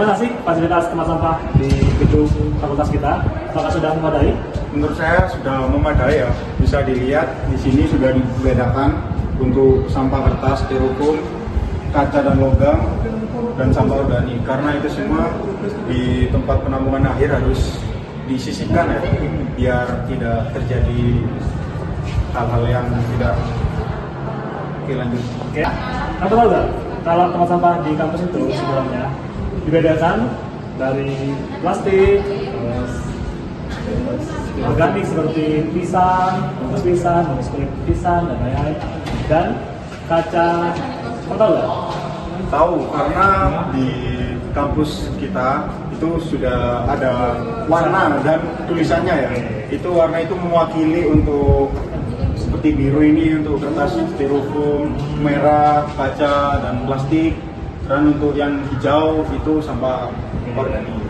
Bagaimana sih fasilitas tempat sampah di gedung fakultas kita? Apakah sudah memadai? Menurut saya sudah memadai ya. Bisa dilihat di sini sudah dibedakan untuk sampah kertas, styrofoam, kaca dan logam, dan sampah organik. Karena itu semua di tempat penampungan akhir harus disisihkan ya, biar tidak terjadi hal-hal yang tidak lanjut. Oke. Atau tahu nggak kalau tempat sampah di kampus itu sebenarnya dibedakan dari plastik, terus organik seperti pisang, bungkus kulit pisang dan lain-lain, dan kaca. Kamu tahu nggak? Tahu, karena di kampus kita itu sudah ada warna dan tulisannya ya. Itu warna itu mewakili untuk seperti biru ini untuk kertas styrofoam, merah, kaca, dan plastik. Dan untuk yang hijau itu sampah organik.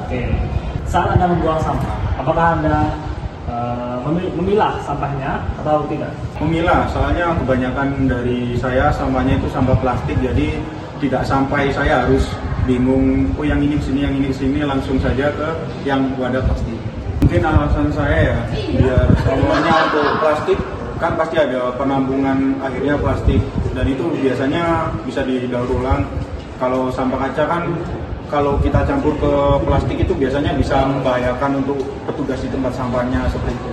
Oke. Saat Anda membuang sampah, apakah Anda memilah sampahnya atau tidak? Memilah, soalnya kebanyakan dari saya sampahnya itu sampah plastik, jadi tidak sampai saya harus bingung, oh yang ini kesini, yang ini kesini, langsung saja ke yang wadah plastik. Mungkin alasan saya ya, biar semuanya untuk plastik, kan pasti ada penampungan akhirnya plastik, dan itu biasanya bisa didaur ulang. Kalau sampah kaca kan, kalau kita campur ke plastik itu biasanya bisa membahayakan untuk petugas di tempat sampahnya seperti itu.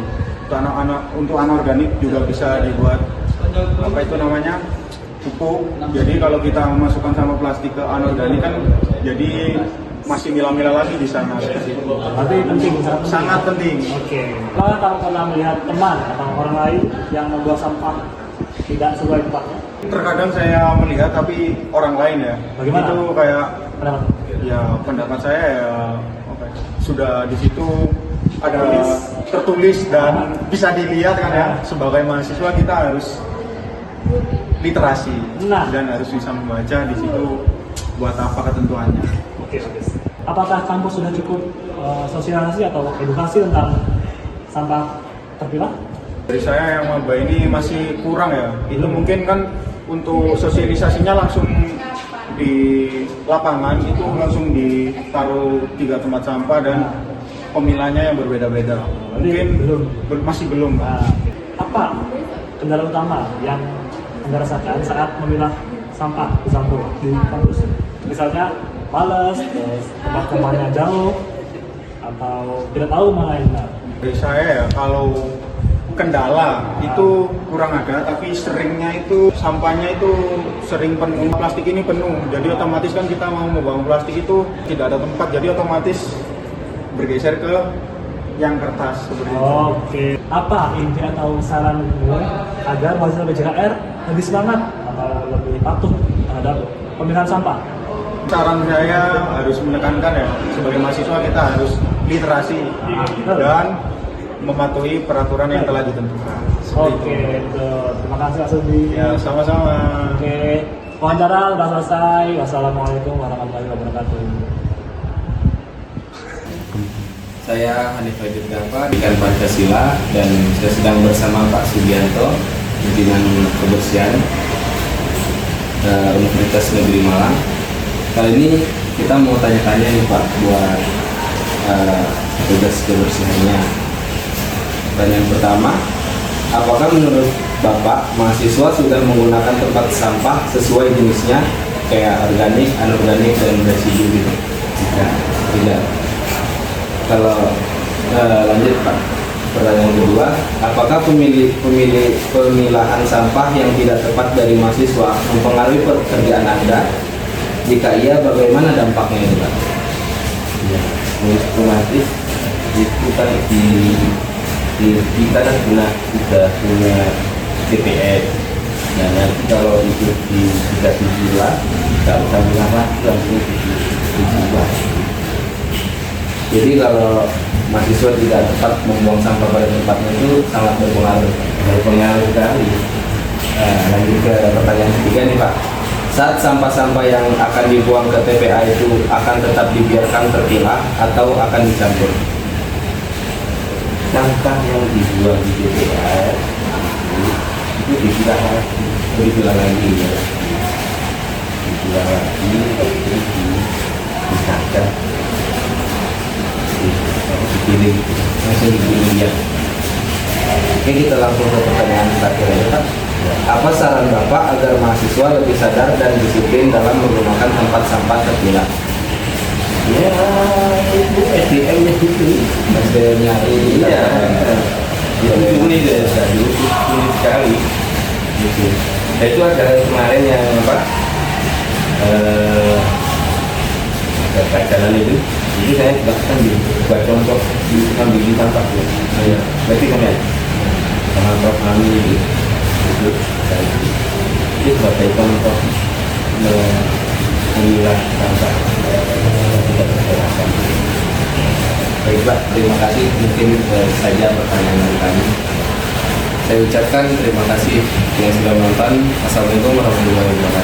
Untuk anorganik juga bisa dibuat apa itu namanya, pupuk. Jadi kalau kita memasukkan sampah plastik ke anorganik kan jadi masih mila-mila lagi di sana seperti itu. Berarti penting, sangat penting. Oke. Apakah kamu pernah melihat teman atau orang lain yang membuang sampah tidak sesuai tempatnya? Terkadang saya melihat tapi orang lain ya. Bagaimana? Itu kayak Pendapat? ya pendapat saya ya sudah di situ ada tertulis dan bisa dilihat kan ya, sebagai mahasiswa kita harus literasi dan harus bisa membaca di situ buat apa ketentuannya. Oke. Apakah kampus sudah cukup sosialisasi atau edukasi tentang sampah terpilah? Dari saya yang maba ini masih kurang ya. Itu mungkin kan untuk sosialisasinya langsung di lapangan, itu langsung ditaruh 3 tempat sampah dan pemilahnya yang berbeda-beda. Mungkin masih belum. Nah, apa kendala utama yang Anda rasakan saat memilah sampah di kampus? Misalnya malas, terus tempat kemana jauh, atau tidak tahu mana yang benar? Dari saya ya, kalau kendala itu kurang ada, tapi seringnya itu sampahnya itu sering penuh, plastik ini penuh, jadi otomatis kan kita mau membuang plastik itu tidak ada tempat, jadi otomatis bergeser ke yang kertas seperti itu. Oke. Apa inti atau saranmu agar mahasiswa BJKR lebih semangat atau lebih patuh terhadap pemilahan sampah? Saran saya harus menekankan ya, sebagai mahasiswa kita harus literasi dan mematuhi peraturan yang telah ditentukan. Oke, terima kasih Mas Udi. Ya, sama-sama. Oke, wawancara sudah selesai. Wassalamualaikum warahmatullahi wabarakatuh. Saya Hanif Fajid Gafar, Pendidikan Pancasila, dan saya sedang bersama Pak Sugianto, pimpinan kebersihan Universitas Negeri Malang. Kali ini kita mau tanya-tanya nih Pak, buat tugas kebersihannya. Pertanyaan pertama, apakah menurut Bapak mahasiswa sudah menggunakan tempat sampah sesuai jenisnya, kayak organik, anorganik, dan residu gitu? Tidak. Kalau lanjut Pak, pertanyaan kedua, apakah pemilahan sampah yang tidak tepat dari mahasiswa mempengaruhi pekerjaan Anda? Jika iya, bagaimana dampaknya ini Pak? Ya, otomatis itu kan kita kan sudah punya TPS. Nah nanti kalau itu sudah dipilah, nggak usah bilang lagi, langsung dipilah. Jadi kalau mahasiswa tidak tepat membuang sampah pada tempatnya itu sangat berpengaruh sekali. Lanjut ke pertanyaan ketiga nih Pak. Saat sampah-sampah yang akan dibuang ke TPA itu akan tetap dibiarkan terpilah atau akan dicampur? Sampah yang dibuang di TPA itu dipilah lagi ya. Dipilah lagi, terus ada dipilih langsung dipilih ya. Oke, kita langsung ke pertanyaan terakhir ya Pak. Apa saran Bapak agar mahasiswa lebih sadar dan disiplin dalam menggunakan tempat sampah terpilah? Ya itu SDM-nya gitu. SDM-nya Iya, itu sulit ya, dulu sulit sekali gitu. Nah, itu ada kemarin yang apa jalan itu saya jelaskan di buat contoh di ngambil di sampah ya. Berarti kan ya sama Prof kami itu sebagai contoh memilah sampah tidak berserakan. Baik Pak, terima kasih. Mungkin saja pertanyaan dari kami. Saya ucapkan terima kasih yang sudah menonton. Assalamualaikum warahmatullahi wabarakatuh.